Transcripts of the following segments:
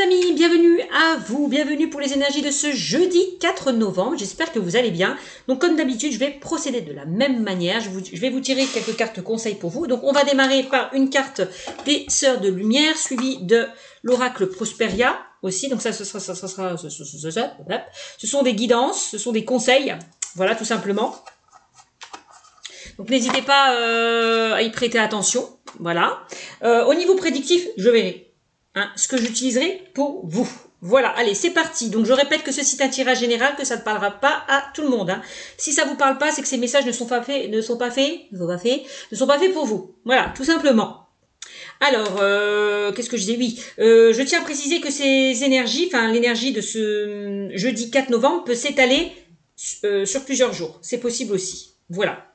amis, bienvenue à vous, bienvenue pour les énergies de ce jeudi 4 novembre, j'espère que vous allez bien. Donc comme d'habitude, je vais procéder de la même manière, je vais vous tirer quelques cartes conseils pour vous. Donc on va démarrer par une carte des Sœurs de Lumière, suivie de l'oracle Prosperia aussi. Donc ça, ce sont des guidances, ce sont des conseils, voilà tout simplement. Donc n'hésitez pas à y prêter attention, voilà. Au niveau prédictif, je verrai ce que j'utiliserai pour vous. Voilà, allez, c'est parti. Donc je répète que ceci est un tirage général, que ça ne parlera pas à tout le monde. Si ça vous parle pas, c'est que ces messages ne sont pas faits pour vous. Voilà, tout simplement. Alors, qu'est-ce que je disais? Oui, je tiens à préciser que ces énergies, enfin l'énergie de ce jeudi 4 novembre peut s'étaler sur plusieurs jours. C'est possible aussi. Voilà.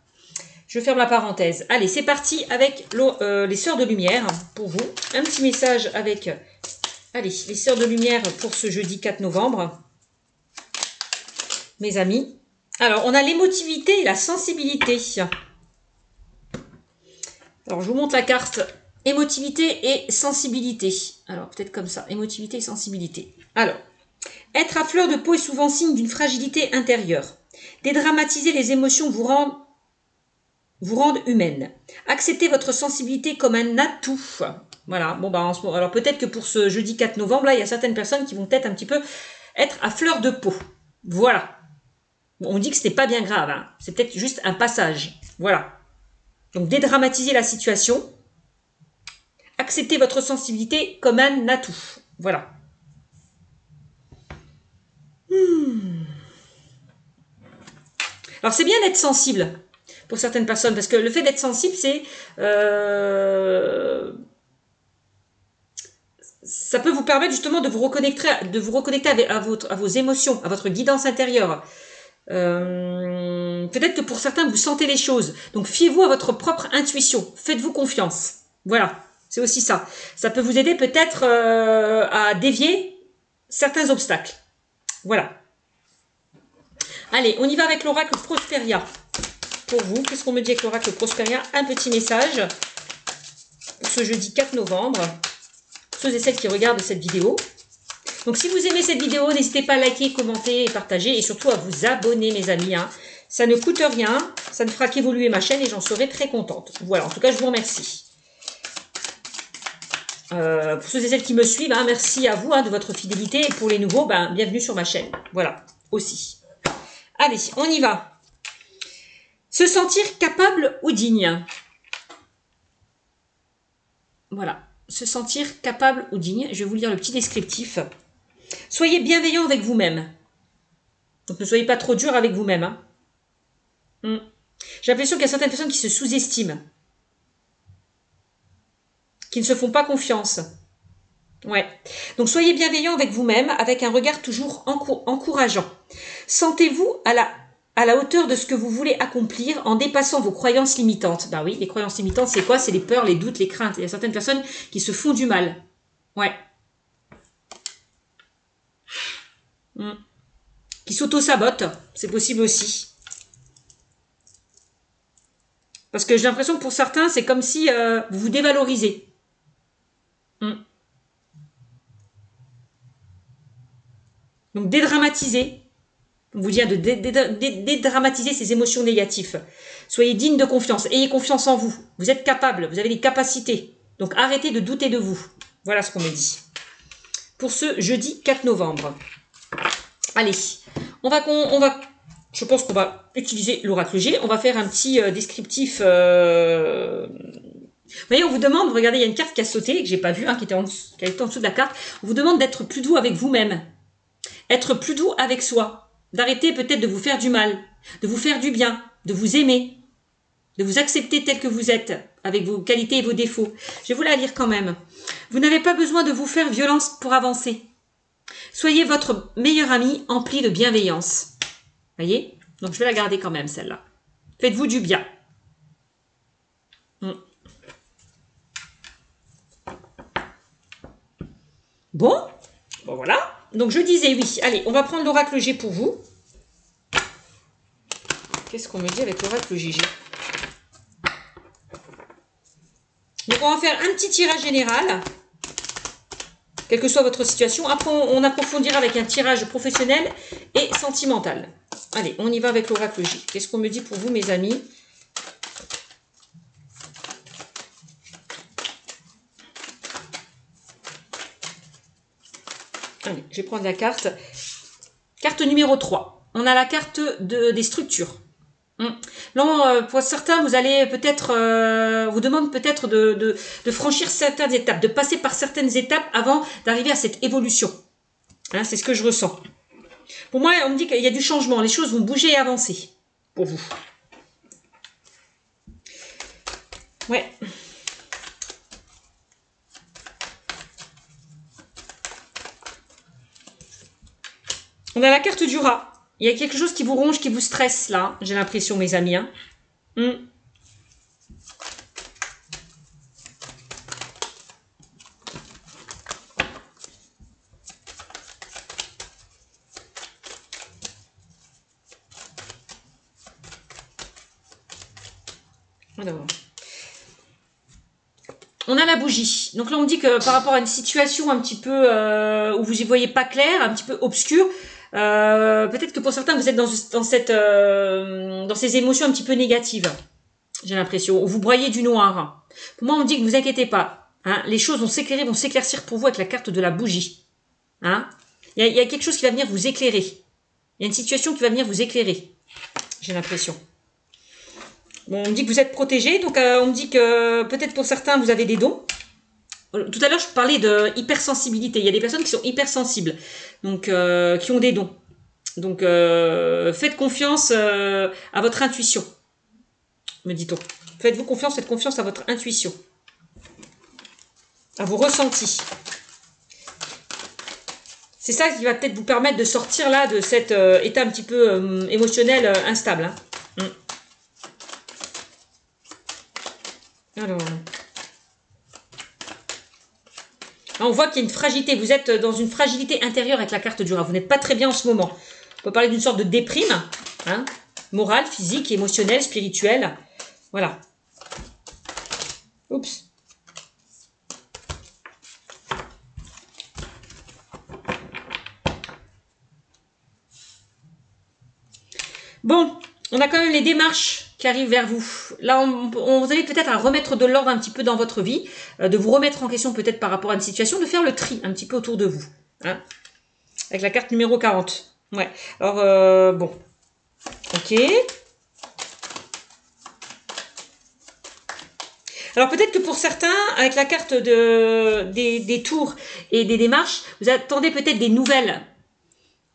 Je ferme la parenthèse. Allez, c'est parti avec les Sœurs de Lumière pour vous. Un petit message avec allez, les Sœurs de Lumière pour ce jeudi 4 novembre. Mes amis. Alors, on a l'émotivité et la sensibilité. Alors, je vous montre la carte émotivité et sensibilité. Alors, peut-être comme ça. Émotivité et sensibilité. Alors, être à fleur de peau est souvent signe d'une fragilité intérieure. Dédramatiser les émotions vous rendent humaine. Acceptez votre sensibilité comme un atout. Voilà, bon bah en ce moment, alors peut-être que pour ce jeudi 4 novembre, là, il y a certaines personnes qui vont peut-être un petit peu être à fleur de peau. Voilà. On dit que ce n'est pas bien grave, hein. C'est peut-être juste un passage. Voilà. Donc dédramatisez la situation. Acceptez votre sensibilité comme un atout. Voilà. Alors c'est bien d'être sensible pour certaines personnes, parce que le fait d'être sensible, c'est ça peut vous permettre justement de vous reconnecter à vos émotions, à votre guidance intérieure. Peut-être que pour certains, vous sentez les choses. Donc, fiez-vous à votre propre intuition. Faites-vous confiance. Voilà, c'est aussi ça. Ça peut vous aider peut-être à dévier certains obstacles. Voilà. Allez, on y va avec l'oracle Prosperia. Pour vous, qu'est-ce qu'on me dit avec l'oracle Prosperia? Un petit message pour ce jeudi 4 novembre. Ceux et celles qui regardent cette vidéo. Donc, si vous aimez cette vidéo, n'hésitez pas à liker, commenter et partager. Et surtout à vous abonner, mes amis. Ça ne coûte rien. Ça ne fera qu'évoluer ma chaîne et j'en serai très contente. Voilà, en tout cas, je vous remercie. Pour ceux et celles qui me suivent, merci à vous de votre fidélité. Et pour les nouveaux, bienvenue sur ma chaîne. Voilà, aussi. Allez, on y va. Se sentir capable ou digne. Voilà. Se sentir capable ou digne. Je vais vous lire le petit descriptif. Soyez bienveillant avec vous-même. Donc ne soyez pas trop dur avec vous-même. J'ai l'impression qu'il y a certaines personnes qui se sous-estiment. Qui ne se font pas confiance. Ouais. Donc soyez bienveillant avec vous-même, avec un regard toujours encourageant. Sentez-vous à la hauteur de ce que vous voulez accomplir en dépassant vos croyances limitantes. Ben oui, les croyances limitantes, c'est quoi? C'est les peurs, les doutes, les craintes. Il y a certaines personnes qui se font du mal. Ouais. Qui s'auto-sabotent. C'est possible aussi. Parce que j'ai l'impression que pour certains, c'est comme si vous vous dévalorisez. Donc dédramatisez. On vous dit de dédramatiser ces émotions négatives. Soyez digne de confiance. Ayez confiance en vous. Vous êtes capable. Vous avez des capacités. Donc arrêtez de douter de vous. Voilà ce qu'on me dit. Pour ce jeudi 4 novembre. Allez. Je pense qu'on va utiliser l'oracle G. On va faire un petit descriptif. Vous voyez, on vous demande, regardez, il y a une carte qui a sauté, que j'ai pas vue, qui était en dessous de la carte. On vous demande d'être plus doux avec vous-même. Être plus doux avec soi. D'arrêter peut-être de vous faire du mal, de vous faire du bien, de vous aimer, de vous accepter tel que vous êtes, avec vos qualités et vos défauts. Je vais vous la lire quand même. Vous n'avez pas besoin de vous faire violence pour avancer. Soyez votre meilleur ami empli de bienveillance. Voyez? Donc je vais la garder quand même, celle-là. Faites-vous du bien. Bon, voilà. Donc je disais oui. Allez, on va prendre l'oracle G pour vous. Qu'est-ce qu'on me dit avec l'oracle GG? Donc on va faire un petit tirage général. quelle que soit votre situation. Après, on approfondira avec un tirage professionnel et sentimental. Allez, on y va avec l'oracle J. Qu'est-ce qu'on me dit pour vous, mes amis? Allez, je vais prendre la carte. Carte numéro 3. On a la carte des structures. Là, pour certains, vous allez peut-être, vous demande peut-être de franchir certaines étapes, de passer par certaines étapes avant d'arriver à cette évolution. Hein, c'est ce que je ressens. Pour moi, on me dit qu'il y a du changement. Les choses vont bouger et avancer pour vous. Ouais. On a la carte du rat. Il y a quelque chose qui vous ronge, qui vous stresse là. J'ai l'impression, mes amis. Hein. Alors. On a la bougie. Donc là, on me dit que par rapport à une situation un petit peu où vous y voyez pas clair, un petit peu obscur, peut-être que pour certains, vous êtes dans ces émotions un petit peu négatives. J'ai l'impression. Où vous broyez du noir. Pour moi, on me dit que ne vous inquiétez pas. Hein, les choses vont s'éclairer, vont s'éclaircir pour vous avec la carte de la bougie. Hein, il y a quelque chose qui va venir vous éclairer. Il y a une situation qui va venir vous éclairer. J'ai l'impression. Bon, on me dit que vous êtes protégé, donc on me dit que peut-être pour certains, vous avez des dons. Tout à l'heure, je parlais de hypersensibilité. Il y a des personnes qui sont hypersensibles, donc qui ont des dons. Donc, faites confiance à votre intuition, me dit-on. Faites-vous confiance, faites confiance à votre intuition, à vos ressentis. C'est ça qui va peut-être vous permettre de sortir là de cet état un petit peu émotionnel instable. Hein. Alors, on voit qu'il y a une fragilité. Vous êtes dans une fragilité intérieure avec la carte du rat. Vous n'êtes pas très bien en ce moment. On peut parler d'une sorte de déprime, hein, morale, physique, émotionnelle, spirituelle. Voilà. Oups. Bon, on a quand même les démarches qui arrivent vers vous. Là, vous allez peut-être à remettre de l'ordre un petit peu dans votre vie, de vous remettre en question peut-être par rapport à une situation, de faire le tri un petit peu autour de vous. Hein, avec la carte numéro 40. Ouais. Alors, bon. Ok. Alors peut-être que pour certains, avec la carte des tours et des démarches, vous attendez peut-être des nouvelles.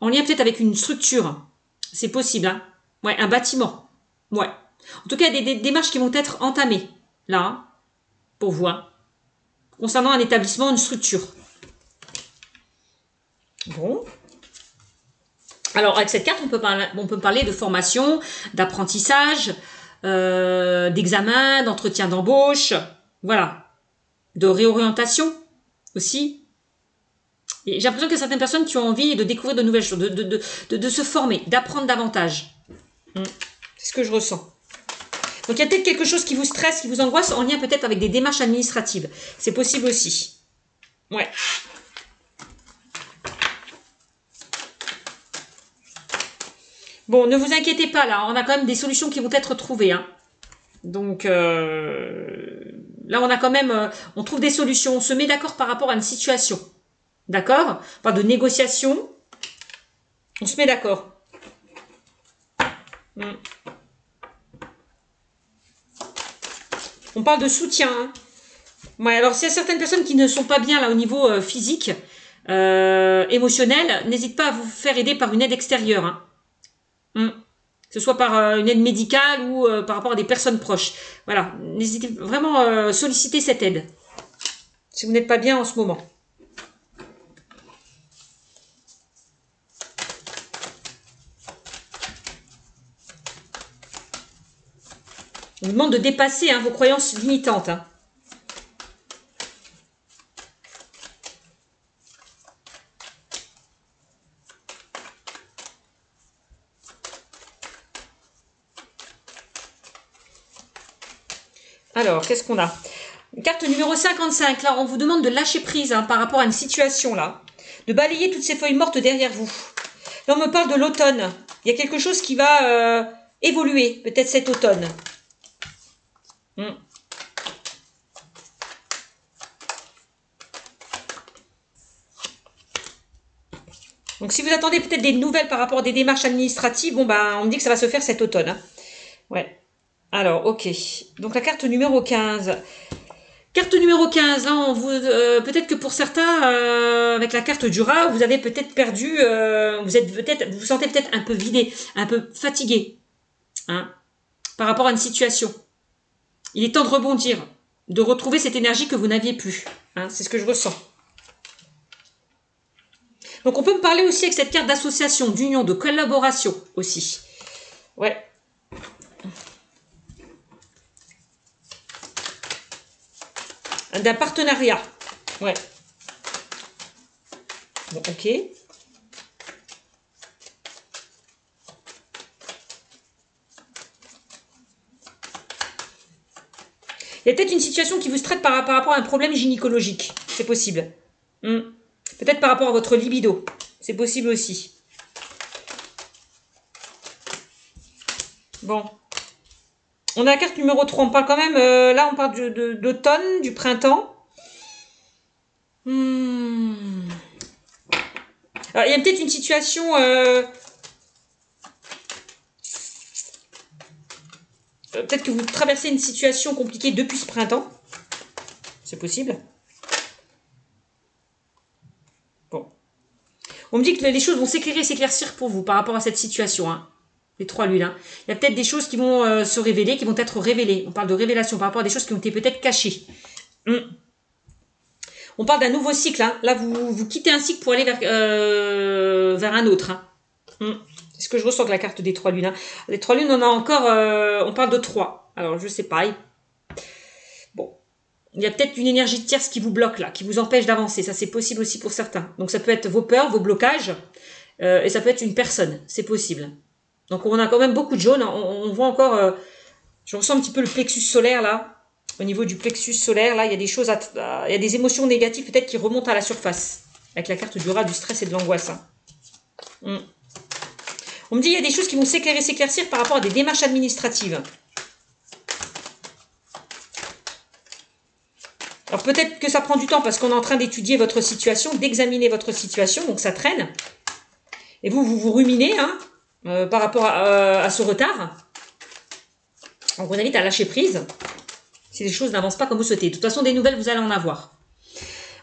En lien peut-être avec une structure. C'est possible, hein. Ouais, un bâtiment. Ouais. En tout cas, des démarches qui vont être entamées, là, hein, pour vous, hein, concernant un établissement, une structure. Bon. Alors, avec cette carte, on peut parler de formation, d'apprentissage, d'examen, d'entretien d'embauche, voilà, de réorientation aussi. J'ai l'impression qu'il y a certaines personnes qui ont envie de découvrir de nouvelles choses, de se former, d'apprendre davantage. C'est ce que je ressens. Donc, il y a peut-être quelque chose qui vous stresse, qui vous angoisse, en lien peut-être avec des démarches administratives. C'est possible aussi. Ouais. Bon, ne vous inquiétez pas, là, on a quand même des solutions qui vont être trouvées. Hein. Donc, là, on a quand même, on trouve des solutions, on se met d'accord par rapport à une situation. D'accord? Pas de négociation. On se met d'accord. On parle de soutien. Hein. Ouais, alors, s'il y a certaines personnes qui ne sont pas bien là au niveau physique, émotionnel, n'hésitez pas à vous faire aider par une aide extérieure. Hein. Que ce soit par une aide médicale ou par rapport à des personnes proches. Voilà, n'hésitez vraiment à solliciter cette aide. Si vous n'êtes pas bien en ce moment. On vous demande de dépasser vos croyances limitantes. Hein. Alors, qu'est-ce qu'on a? Carte numéro 55, là, on vous demande de lâcher prise hein, par rapport à une situation, là. De balayer toutes ces feuilles mortes derrière vous. Là, on me parle de l'automne. Il y a quelque chose qui va évoluer, peut-être cet automne. Donc, si vous attendez peut-être des nouvelles par rapport à des démarches administratives, bon, ben, on me dit que ça va se faire cet automne. Hein. Ouais. Alors, ok. Donc, la carte numéro 15. Carte numéro 15, là, on vous, peut-être que pour certains, avec la carte du rat, vous avez peut-être perdu, vous vous sentez peut-être un peu vidé, un peu fatigué, hein, par rapport à une situation. Il est temps de rebondir, de retrouver cette énergie que vous n'aviez plus. Hein, c'est ce que je ressens. Donc, on peut me parler aussi avec cette carte d'association, d'union, de collaboration aussi. Ouais. D'un partenariat. Ouais. Bon, ok. Il y a peut-être une situation qui vous stresse par rapport à un problème gynécologique. C'est possible. Peut-être par rapport à votre libido. C'est possible aussi. Bon. On a la carte numéro 3. On parle quand même... là, on parle d'automne, du printemps. Alors, il y a peut-être une situation... peut-être que vous traversez une situation compliquée depuis ce printemps. C'est possible. Bon. On me dit que les choses vont s'éclairer, s'éclaircir pour vous par rapport à cette situation. Hein. Les 3 lunes. Hein. Il y a peut-être des choses qui vont se révéler, qui vont être révélées. On parle de révélation par rapport à des choses qui ont été peut-être cachées. On parle d'un nouveau cycle. Hein. Là, vous quittez un cycle pour aller vers un autre. Hein. C'est ce que je ressens avec la carte des 3 lunes. Hein. Les 3 lunes, on a encore... on parle de 3. Alors, je sais pas. Bon. Il y a peut-être une énergie tierce qui vous bloque là, qui vous empêche d'avancer. Ça, c'est possible aussi pour certains. Donc, ça peut être vos peurs, vos blocages. Et ça peut être une personne. C'est possible. Donc, on a quand même beaucoup de jaune. On voit encore... je ressens un petit peu le plexus solaire là. Au niveau du plexus solaire, là, il y a des choses, il y a des émotions négatives peut-être qui remontent à la surface. Avec la carte du rat, du stress et de l'angoisse. Hein. On me dit qu'il y a des choses qui vont s'éclairer, s'éclaircir par rapport à des démarches administratives. Alors peut-être que ça prend du temps parce qu'on est en train d'étudier votre situation, d'examiner votre situation, donc ça traîne. Et vous ruminez hein, par rapport à ce retard. On vous invite à lâcher prise. Si les choses n'avancent pas comme vous souhaitez. De toute façon, des nouvelles, vous allez en avoir.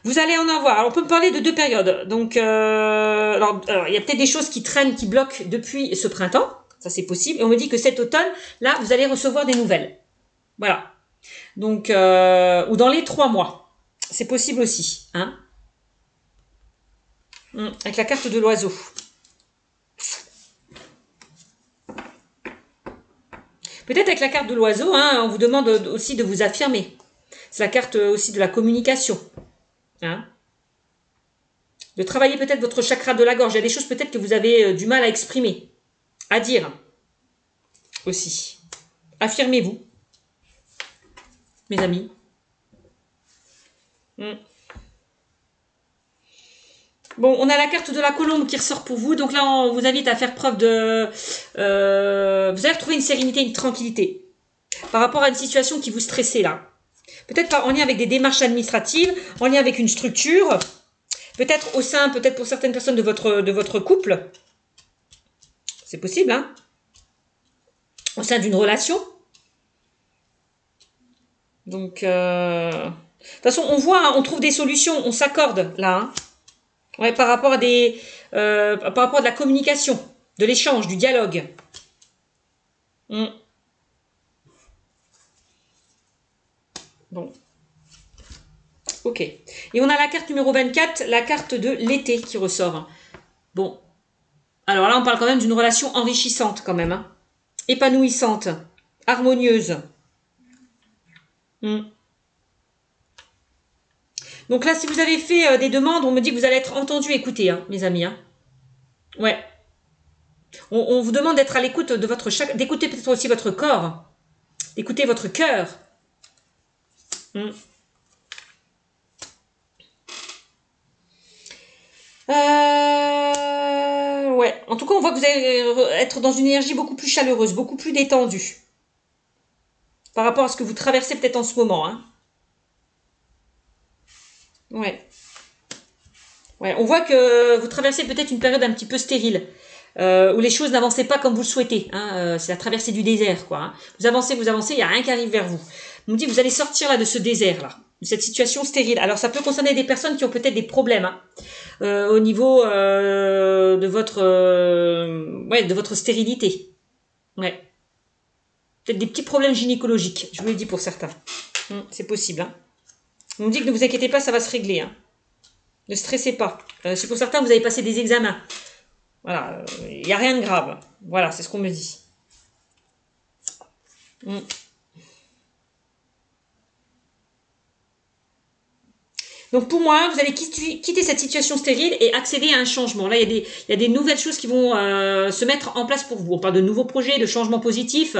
Vous allez en avoir. Alors, on peut me parler de 2 périodes. Donc, alors, il y a peut-être des choses qui traînent, qui bloquent depuis ce printemps. Ça, c'est possible. Et on me dit que cet automne, là, vous allez recevoir des nouvelles. Voilà. Donc, ou dans les 3 mois. C'est possible aussi. Hein. Avec la carte de l'oiseau. Peut-être avec la carte de l'oiseau, hein, on vous demande aussi de vous affirmer. C'est la carte aussi de la communication. Hein. De travailler peut-être votre chakra de la gorge. Il y a des choses peut-être que vous avez du mal à exprimer, à dire aussi. Affirmez-vous, mes amis. Bon, on a la carte de la colombe qui ressort pour vous. Donc là, on vous invite à faire preuve de... vous allez retrouver une sérénité, une tranquillité. Par rapport à une situation qui vous stressait là. Peut-être en lien avec des démarches administratives, en lien avec une structure. Peut-être au sein, peut-être pour certaines personnes de votre couple. C'est possible, hein. Au sein d'une relation. Donc, de toute façon, on voit, hein, on trouve des solutions, on s'accorde là, hein. Ouais, par rapport à par rapport à de la communication, de l'échange, du dialogue. Bon. Ok. Et on a la carte numéro 24, la carte de l'été qui ressort. Bon. Alors là, on parle quand même d'une relation enrichissante quand même. Hein. Épanouissante. Harmonieuse. Donc là, si vous avez fait des demandes, on me dit que vous allez être entendu, écouté, hein, mes amis. Hein. Ouais. On vous demande d'être à l'écoute de votre chakra, d'écouter peut-être aussi votre corps, d'écouter votre cœur. Ouais, en tout cas, on voit que vous allez être dans une énergie beaucoup plus chaleureuse, beaucoup plus détendue. Par rapport à ce que vous traversez peut-être en ce moment. Hein. Ouais. Ouais, on voit que vous traversez peut-être une période un petit peu stérile. Où les choses n'avançaient pas comme vous le souhaitez. Hein, c'est la traversée du désert, quoi. Hein. Vous avancez, il n'y a rien qui arrive vers vous. On me dit, vous allez sortir là de ce désert-là, de cette situation stérile. Alors, ça peut concerner des personnes qui ont peut-être des problèmes hein, au niveau de votre stérilité. Ouais. Peut-être des petits problèmes gynécologiques, je vous le dis pour certains. C'est possible. Hein. On me dit que ne vous inquiétez pas, ça va se régler. Hein. Ne stressez pas. C'est pour certains, vous avez passé des examens. Voilà, il n'y a rien de grave. Voilà, c'est ce qu'on me dit. Donc pour moi, vous allez quitter cette situation stérile et accéder à un changement. Là, il y a des nouvelles choses qui vont se mettre en place pour vous. On parle de nouveaux projets, de changements positifs,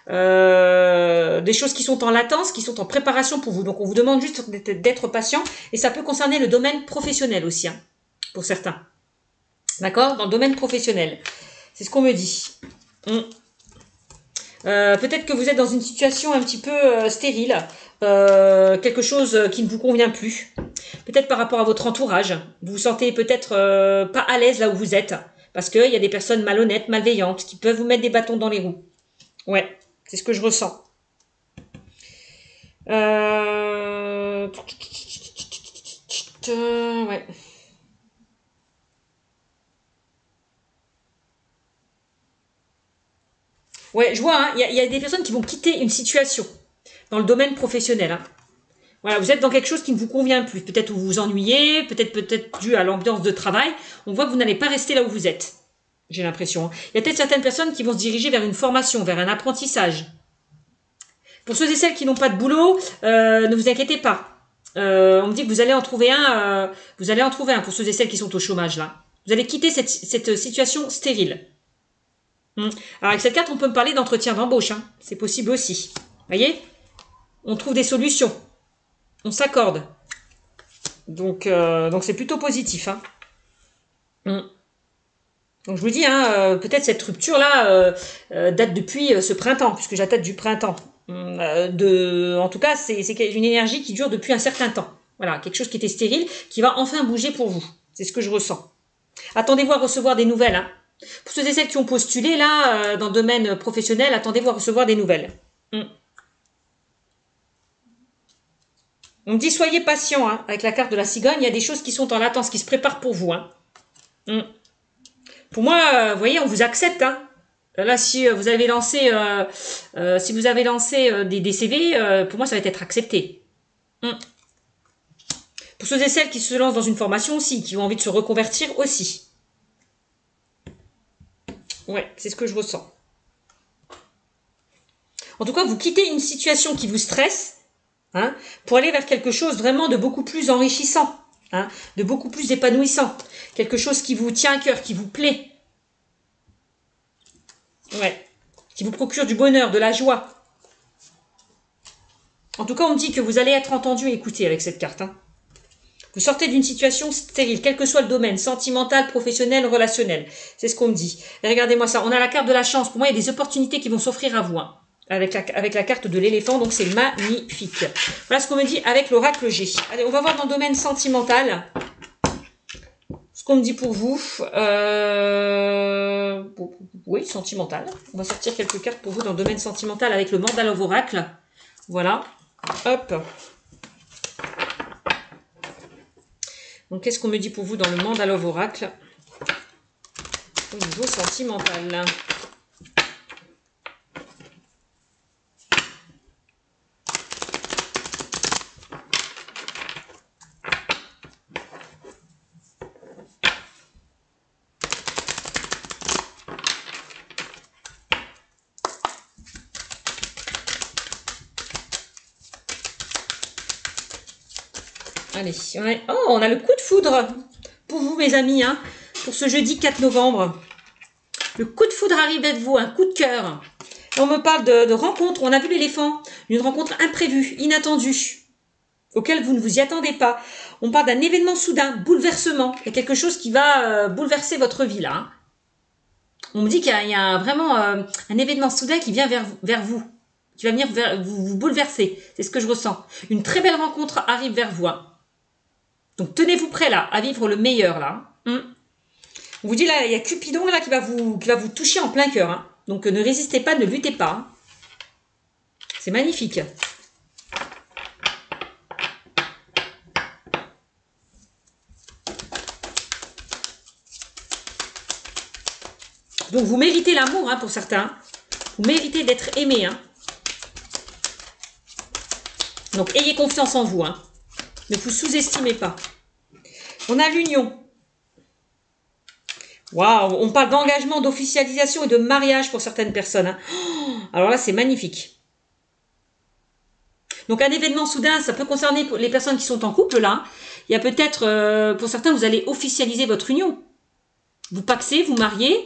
des choses qui sont en latence, qui sont en préparation pour vous. Donc on vous demande juste d'être patient et ça peut concerner le domaine professionnel aussi, hein, pour certains. D'accord? Dans le domaine professionnel. C'est ce qu'on me dit. Peut-être que vous êtes dans une situation un petit peu stérile, quelque chose qui ne vous convient plus. Peut-être par rapport à votre entourage. Vous vous sentez peut-être pas à l'aise là où vous êtes. Parce qu'il y a des personnes malhonnêtes, malveillantes, qui peuvent vous mettre des bâtons dans les roues. Ouais, c'est ce que je ressens. Ouais. Ouais, je vois, hein, y a des personnes qui vont quitter une situation dans le domaine professionnel. Hein. Voilà, vous êtes dans quelque chose qui ne vous convient plus. Peut-être vous vous ennuyez, peut-être dû à l'ambiance de travail. On voit que vous n'allez pas rester là où vous êtes. J'ai l'impression. Hein. Il y a peut-être certaines personnes qui vont se diriger vers une formation, vers un apprentissage. Pour ceux et celles qui n'ont pas de boulot, ne vous inquiétez pas. On me dit que vous allez en trouver un. Vous allez en trouver un pour ceux et celles qui sont au chômage là. Vous allez quitter cette situation stérile. Alors avec cette carte, on peut me parler d'entretien d'embauche. Hein. C'est possible aussi. Voyez, on trouve des solutions. On s'accorde. Donc c'est plutôt positif. Hein. Donc je vous dis, hein, peut-être cette rupture-là date depuis ce printemps, puisque je date du printemps. En tout cas, c'est une énergie qui dure depuis un certain temps. Voilà, quelque chose qui était stérile, qui va enfin bouger pour vous. C'est ce que je ressens. Attendez-vous à recevoir des nouvelles. Hein. Pour ceux et celles qui ont postulé, là, dans le domaine professionnel, attendez-vous à recevoir des nouvelles. On me dit, soyez patient, hein, avec la carte de la cigogne, il y a des choses qui sont en latence, qui se préparent pour vous. Hein. Pour moi, vous voyez, on vous accepte. Hein. Là, si vous avez lancé, des CV, pour moi, ça va être accepté. Pour ceux et celles qui se lancent dans une formation aussi, qui ont envie de se reconvertir aussi. Ouais, c'est ce que je ressens. En tout cas, vous quittez une situation qui vous stresse, hein, pour aller vers quelque chose vraiment de beaucoup plus enrichissant, hein, de beaucoup plus épanouissant. Quelque chose qui vous tient à cœur, qui vous plaît. Ouais. Qui vous procure du bonheur, de la joie. En tout cas, on me dit que vous allez être entendu et écouté avec cette carte. Hein. Vous sortez d'une situation stérile, quel que soit le domaine, sentimental, professionnel, relationnel. C'est ce qu'on me dit. Et regardez-moi ça, on a la carte de la chance. Pour moi, il y a des opportunités qui vont s'offrir à vous. Hein, avec la carte de l'éléphant, donc c'est magnifique. Voilà ce qu'on me dit avec l'oracle G. Allez, on va voir dans le domaine sentimental. Ce qu'on me dit pour vous. Oui, sentimental. On va sortir quelques cartes pour vous dans le domaine sentimental avec le Mandala of Oracle. Voilà. Hop. Donc, qu'est-ce qu'on me dit pour vous dans le Mandala of Oracle au niveau sentimental? Allez, on a le coup de foudre pour vous, mes amis, hein, pour ce jeudi 4 novembre. Le coup de foudre arrive avec vous, un coup de cœur. On me parle de rencontre, on a vu l'éléphant, une rencontre imprévue, inattendue. auquel vous ne vous y attendez pas. On parle d'un événement soudain, bouleversement. Il y a quelque chose qui va bouleverser votre vie là. Hein. On me dit qu'il y a vraiment un événement soudain qui vient vers vous, qui va venir vous bouleverser. C'est ce que je ressens. Une très belle rencontre arrive vers vous. Hein. Donc tenez-vous prêt là, à vivre le meilleur là. On vous dit là, il y a Cupidon là qui va vous toucher en plein cœur. Hein. Donc ne résistez pas, ne luttez pas. Hein. C'est magnifique. Donc vous méritez l'amour hein, pour certains. Vous méritez d'être aimé. Hein. Donc ayez confiance en vous. Hein. Ne vous sous-estimez pas. On a l'union. Waouh, on parle d'engagement, d'officialisation et de mariage pour certaines personnes. Hein. Oh, alors là, c'est magnifique. Donc un événement soudain, ça peut concerner les personnes qui sont en couple là. Il y a peut-être, pour certains, vous allez officialiser votre union. Vous pacsez, vous mariez.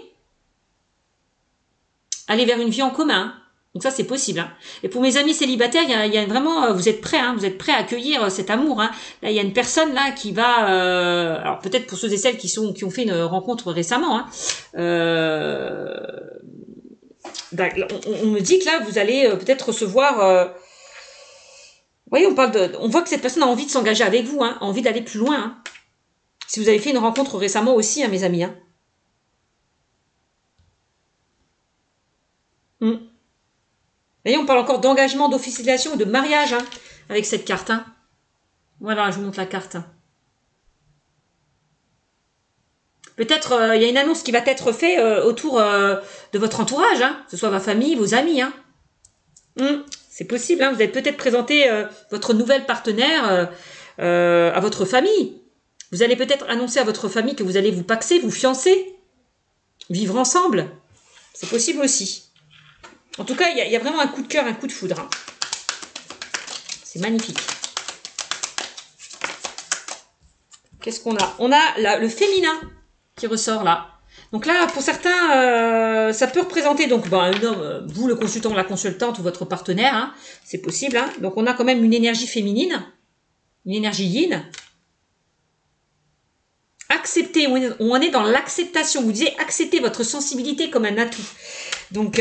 Aller vers une vie en commun. Donc ça, c'est possible. Hein. Et pour mes amis célibataires, il y a vraiment, vous êtes prêts, hein, vous êtes prêts à accueillir cet amour. Hein. Là, il y a une personne là qui va, alors peut-être pour ceux et celles qui ont fait une rencontre récemment. Hein, on me dit que là, vous allez peut-être recevoir. Vous voyez, on voit que cette personne a envie de s'engager avec vous, hein, a envie d'aller plus loin. Hein. Si vous avez fait une rencontre récemment aussi, hein, mes amis. Hein. Vous voyez, on parle encore d'engagement, d'officialisation, de mariage hein, avec cette carte. Hein. Voilà, je vous montre la carte. Peut-être il y a une annonce qui va être faite autour de votre entourage, hein, que ce soit ma famille, vos amis. Hein. C'est possible, hein, vous allez peut-être présenter votre nouvelle partenaire à votre famille. Vous allez peut-être annoncer à votre famille que vous allez vous paxer, vous fiancer, vivre ensemble. C'est possible aussi. En tout cas, il y a vraiment un coup de cœur, un coup de foudre. Hein. C'est magnifique. Qu'est-ce qu'on a? On a le féminin qui ressort là. Donc là, pour certains, ça peut représenter donc un homme, vous le consultant, la consultante ou votre partenaire. Hein, c'est possible. Hein. Donc on a quand même une énergie féminine, une énergie yin. Accepter, on est dans l'acceptation. Vous disiez accepter votre sensibilité comme un atout. Donc,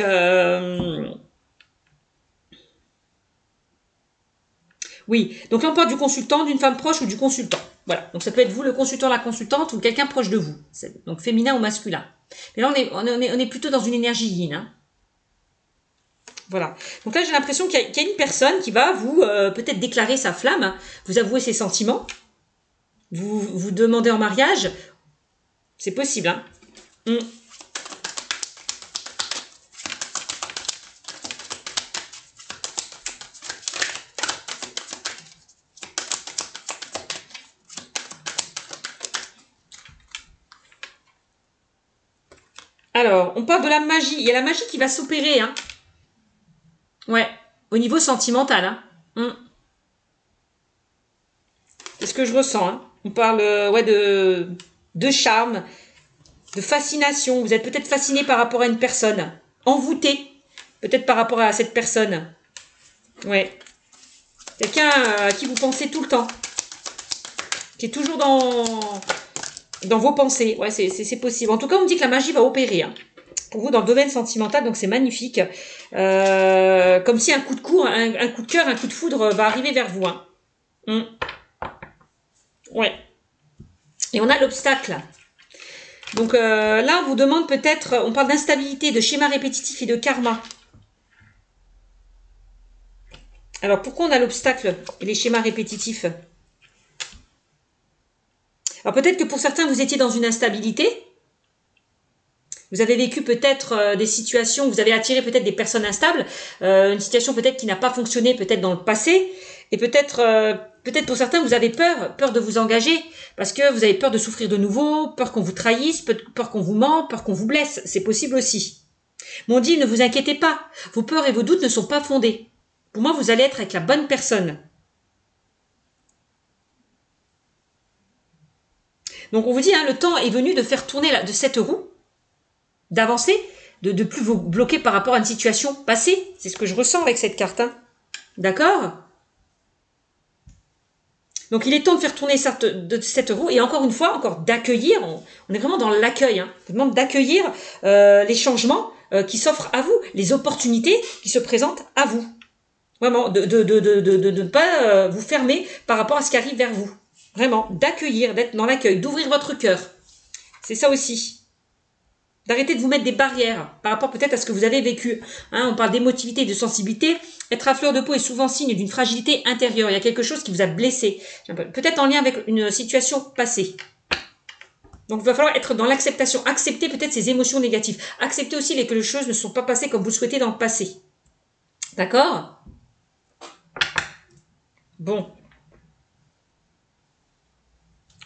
oui. Donc là, on parle du consultant, d'une femme proche ou du consultant. Voilà. Donc ça peut être vous, le consultant, la consultante ou quelqu'un proche de vous. Donc féminin ou masculin. Mais là, on est plutôt dans une énergie yin. Hein. Voilà. Donc là, j'ai l'impression qu'il y a une personne qui va vous peut-être déclarer sa flamme, hein, vous avouer ses sentiments, vous demander en mariage. C'est possible. Hein. Alors, on parle de la magie. Il y a la magie qui va s'opérer. Hein. Ouais, au niveau sentimental. Hein. C'est ce que je ressens. Hein. On parle de charme, de fascination. Vous êtes peut-être fasciné par rapport à une personne. Envoûté, peut-être par rapport à cette personne. Ouais. Quelqu'un à qui vous pensez tout le temps. Qui est toujours dans vos pensées. Ouais, c'est possible. En tout cas, on me dit que la magie va opérer. Hein. Pour vous, dans le domaine sentimental, donc c'est magnifique. Comme si un coup de cour, un coup de cœur, un coup de foudre va arriver vers vous. Hein. Ouais. Et on a l'obstacle. Donc là, on vous demande peut-être, on parle d'instabilité, de schéma répétitif et de karma. Alors, pourquoi on a l'obstacle et les schémas répétitifs? Alors, peut-être que pour certains, vous étiez dans une instabilité. Vous avez vécu peut-être des situations, vous avez attiré peut-être des personnes instables, une situation peut-être qui n'a pas fonctionné peut-être dans le passé. Et peut-être pour certains, vous avez peur de vous engager, parce que vous avez peur de souffrir de nouveau, peur qu'on vous trahisse, peur qu'on vous mente, peur qu'on vous blesse. C'est possible aussi. Mais on dit, ne vous inquiétez pas, vos peurs et vos doutes ne sont pas fondés. Pour moi, vous allez être avec la bonne personne. Donc on vous dit, hein, le temps est venu de faire tourner de cette roue, d'avancer, de plus vous bloquer par rapport à une situation passée. C'est ce que je ressens avec cette carte. Hein. D'accord ? Donc, il est temps de faire tourner cette roue. Et encore une fois, encore d'accueillir. On est vraiment dans l'accueil. Hein. Je vous demande d'accueillir les changements qui s'offrent à vous, les opportunités qui se présentent à vous. Vraiment, de ne pas vous fermer par rapport à ce qui arrive vers vous. Vraiment, d'accueillir, d'être dans l'accueil, d'ouvrir votre cœur. C'est ça aussi. D'arrêter de vous mettre des barrières par rapport peut-être à ce que vous avez vécu. Hein, on parle d'émotivité, de sensibilité. Être à fleur de peau est souvent signe d'une fragilité intérieure. Il y a quelque chose qui vous a blessé. Peut-être en lien avec une situation passée. Donc, il va falloir être dans l'acceptation. Accepter peut-être ces émotions négatives. Accepter aussi que les choses ne sont pas passées comme vous le souhaitez dans le passé. D'accord ? Bon.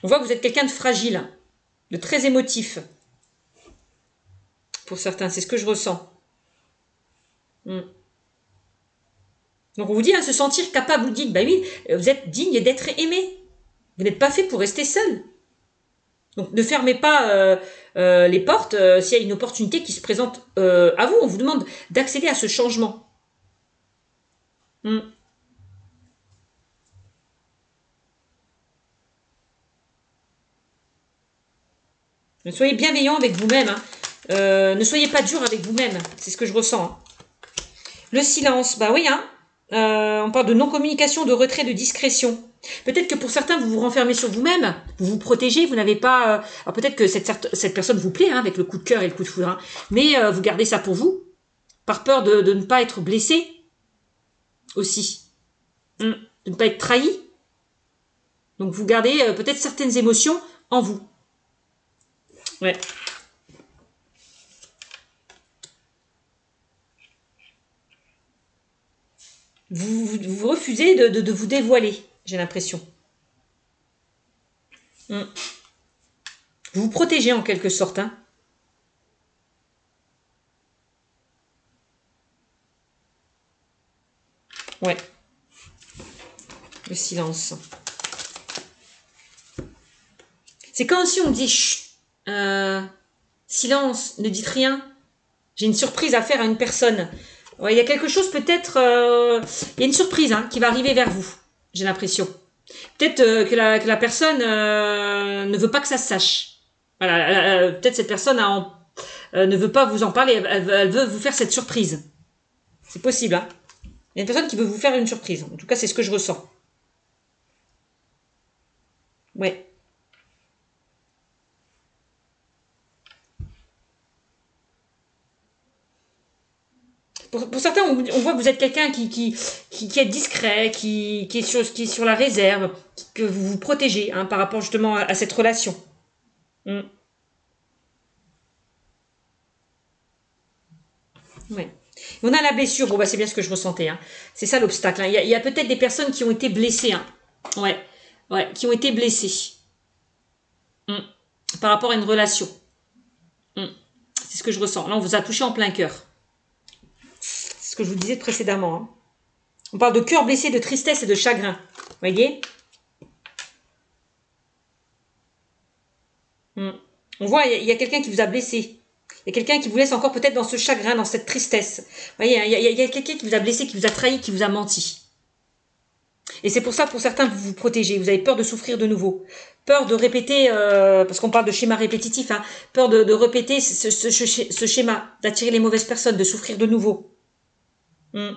On voit que vous êtes quelqu'un de fragile, de très émotif. Pour certains, c'est ce que je ressens. Donc on vous dit, hein, se sentir capable, vous dites, bah oui, vous êtes digne d'être aimé. Vous n'êtes pas fait pour rester seul. Donc ne fermez pas les portes s'il y a une opportunité qui se présente à vous. On vous demande d'accéder à ce changement. Ne soyez bienveillant avec vous-même. Hein. Ne soyez pas dur avec vous-même. C'est ce que je ressens. Hein. Le silence, bah oui, hein. On parle de non-communication, de retrait, de discrétion. Peut-être que pour certains, vous vous renfermez sur vous-même, vous vous protégez, vous n'avez pas... alors peut-être que cette personne vous plaît, hein, avec le coup de cœur et le coup de foudre, hein, mais vous gardez ça pour vous, par peur de ne pas être blessé, aussi. De ne pas être trahi. Donc vous gardez peut-être certaines émotions en vous. Ouais. Vous refusez de vous dévoiler, j'ai l'impression. Vous vous protégez en quelque sorte. Hein. Ouais. Le silence. C'est comme si on me dit chut, silence, ne dites rien. J'ai une surprise à faire à une personne. Ouais, il y a quelque chose peut-être... il y a une surprise hein, qui va arriver vers vous, j'ai l'impression. Peut-être que la personne ne veut pas que ça se sache. Voilà, peut-être cette personne ne veut pas vous en parler, elle veut vous faire cette surprise. C'est possible, hein. Il y a une personne qui veut vous faire une surprise. En tout cas, c'est ce que je ressens. Ouais. Pour certains, on voit que vous êtes quelqu'un qui est discret, qui est sur la réserve, que vous vous protégez hein, par rapport justement à cette relation. Ouais. On a la blessure, bon bah c'est bien ce que je ressentais. Hein. C'est ça l'obstacle. Hein. Il y a peut-être des personnes qui ont été blessées. Hein. Ouais, qui ont été blessées. Par rapport à une relation. C'est ce que je ressens. Là, on vous a touché en plein cœur. C'est ce que je vous disais précédemment. Hein. On parle de cœur blessé, de tristesse et de chagrin. Vous voyez? On voit, il y a quelqu'un qui vous a blessé. Il y a quelqu'un qui vous laisse encore peut-être dans ce chagrin, dans cette tristesse. Vous voyez, il y a quelqu'un qui vous a blessé, qui vous a trahi, qui vous a menti. Et c'est pour ça, pour certains, vous vous protégez. Vous avez peur de souffrir de nouveau. Peur de répéter, parce qu'on parle de schéma répétitif, hein, peur de répéter ce schéma, d'attirer les mauvaises personnes, de souffrir de nouveau. Il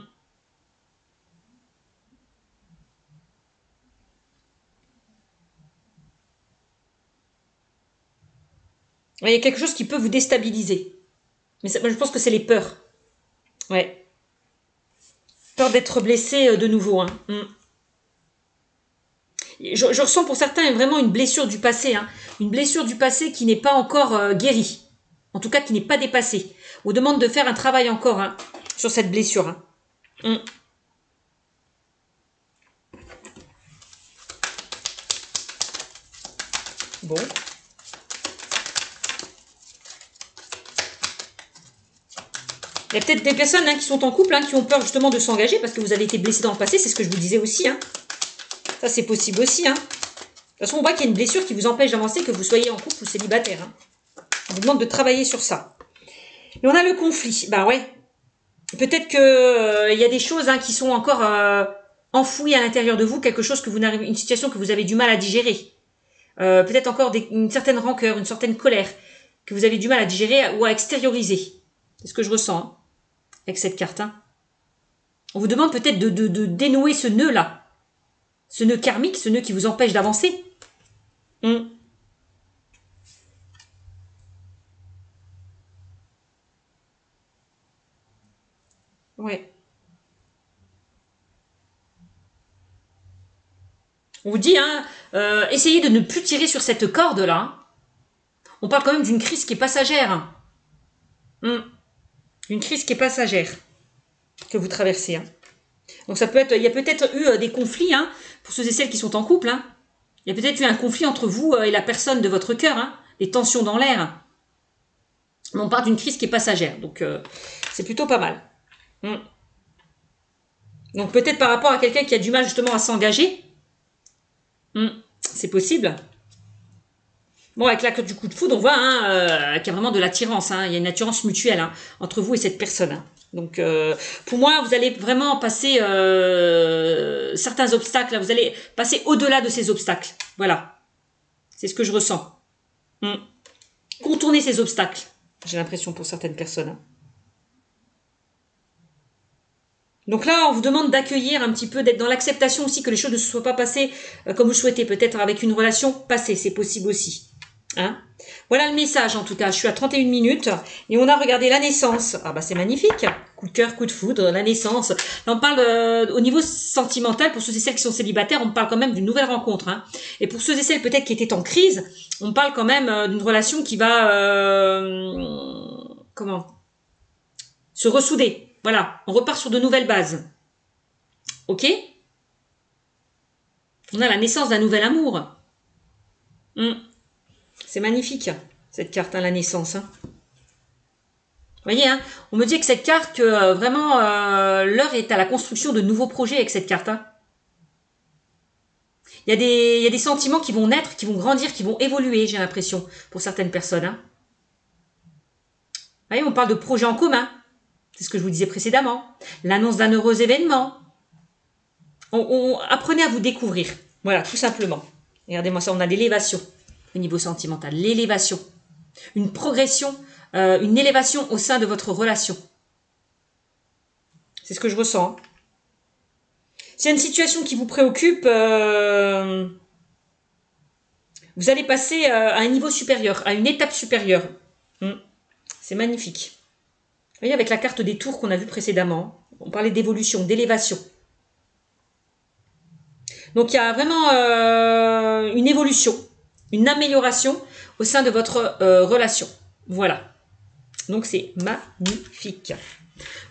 y a quelque chose qui peut vous déstabiliser. Mais ça, moi, je pense que c'est les peurs. Ouais. Peur d'être blessé de nouveau. Hein. Je ressens pour certains vraiment une blessure du passé. Hein. Une blessure du passé qui n'est pas encore guérie. En tout cas, qui n'est pas dépassée. On demande de faire un travail encore hein, sur cette blessure. Hein. Bon. Il y a peut-être des personnes hein, qui sont en couple, hein, qui ont peur justement de s'engager parce que vous avez été blessé dans le passé, c'est ce que je vous disais aussi. Hein. Ça, c'est possible aussi. Hein. De toute façon, on voit qu'il y a une blessure qui vous empêche d'avancer, que vous soyez en couple ou célibataire. Hein. On vous demande de travailler sur ça. Et on a le conflit. Bah ouais. Peut-être que y a des choses hein, qui sont encore enfoui à l'intérieur de vous quelque chose que vous n'arrivez, une situation que vous avez du mal à digérer. Peut-être encore une certaine rancœur, une certaine colère que vous avez du mal à digérer ou à extérioriser. C'est ce que je ressens hein, avec cette carte. Hein. On vous demande peut-être de dénouer ce nœud-là. Ce nœud karmique, ce nœud qui vous empêche d'avancer. Ouais. On vous dit, hein, essayez de ne plus tirer sur cette corde-là. Hein. On parle quand même d'une crise qui est passagère. Une crise qui est passagère que vous traversez. Hein. Donc ça peut être, il y a peut-être eu des conflits hein, pour ceux et celles qui sont en couple. Hein. Il y a peut-être eu un conflit entre vous et la personne de votre cœur, hein, des tensions dans l'air. Mais on parle d'une crise qui est passagère, donc c'est plutôt pas mal. Donc peut-être par rapport à quelqu'un qui a du mal justement à s'engager, c'est possible. Bon, avec la carte du coup de foudre, on voit hein, qu'il y a vraiment de l'attirance. Hein, il y a une attirance mutuelle hein, entre vous et cette personne. Hein. Donc, pour moi, vous allez vraiment passer certains obstacles. Là, vous allez passer au-delà de ces obstacles. Voilà. C'est ce que je ressens. Contourner ces obstacles. J'ai l'impression pour certaines personnes. Hein. Donc là, on vous demande d'accueillir un petit peu, d'être dans l'acceptation aussi que les choses ne se soient pas passées comme vous souhaitez. Peut-être avec une relation passée, c'est possible aussi. Hein voilà le message en tout cas, je suis à 31 minutes et on a regardé la naissance. Ah bah c'est magnifique, coup de cœur, coup de foudre, la naissance. Là on parle au niveau sentimental, pour ceux et celles qui sont célibataires, on parle quand même d'une nouvelle rencontre. Hein. Et pour ceux et celles peut-être qui étaient en crise, on parle quand même d'une relation qui va comment se ressouder. Voilà, on repart sur de nouvelles bases. Ok? On a la naissance d'un nouvel amour. C'est magnifique, cette carte, hein, la naissance. Hein. Vous voyez, hein, on me dit que cette carte, que vraiment, l'heure est à la construction de nouveaux projets avec cette carte. Hein. Il y a des sentiments qui vont naître, qui vont grandir, qui vont évoluer, j'ai l'impression, pour certaines personnes. Hein. Vous voyez, on parle de projets en commun. C'est ce que je vous disais précédemment. L'annonce d'un heureux événement. Apprenez à vous découvrir. Voilà, tout simplement. Regardez-moi ça, on a l'élévation. Au niveau sentimental, l'élévation, une progression, une élévation au sein de votre relation. C'est ce que je ressens. S'il y a une situation qui vous préoccupe, vous allez passer à un niveau supérieur, à une étape supérieure. C'est magnifique. Vous voyez, avec la carte des tours qu'on a vue précédemment, on parlait d'évolution, d'élévation. Donc il y a vraiment une évolution. Une amélioration au sein de votre relation. Voilà. Donc, c'est magnifique.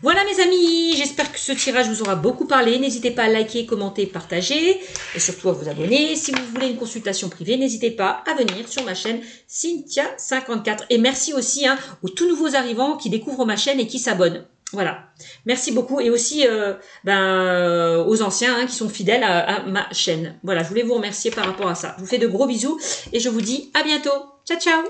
Voilà, mes amis. J'espère que ce tirage vous aura beaucoup parlé. N'hésitez pas à liker, commenter, partager. Et surtout à vous abonner. Si vous voulez une consultation privée, n'hésitez pas à venir sur ma chaîne Cynthia54. Et merci aussi hein, aux tout nouveaux arrivants qui découvrent ma chaîne et qui s'abonnent. Voilà, merci beaucoup et aussi aux anciens hein, qui sont fidèles à ma chaîne. Voilà, je voulais vous remercier par rapport à ça. Je vous fais de gros bisous et je vous dis à bientôt. Ciao, ciao!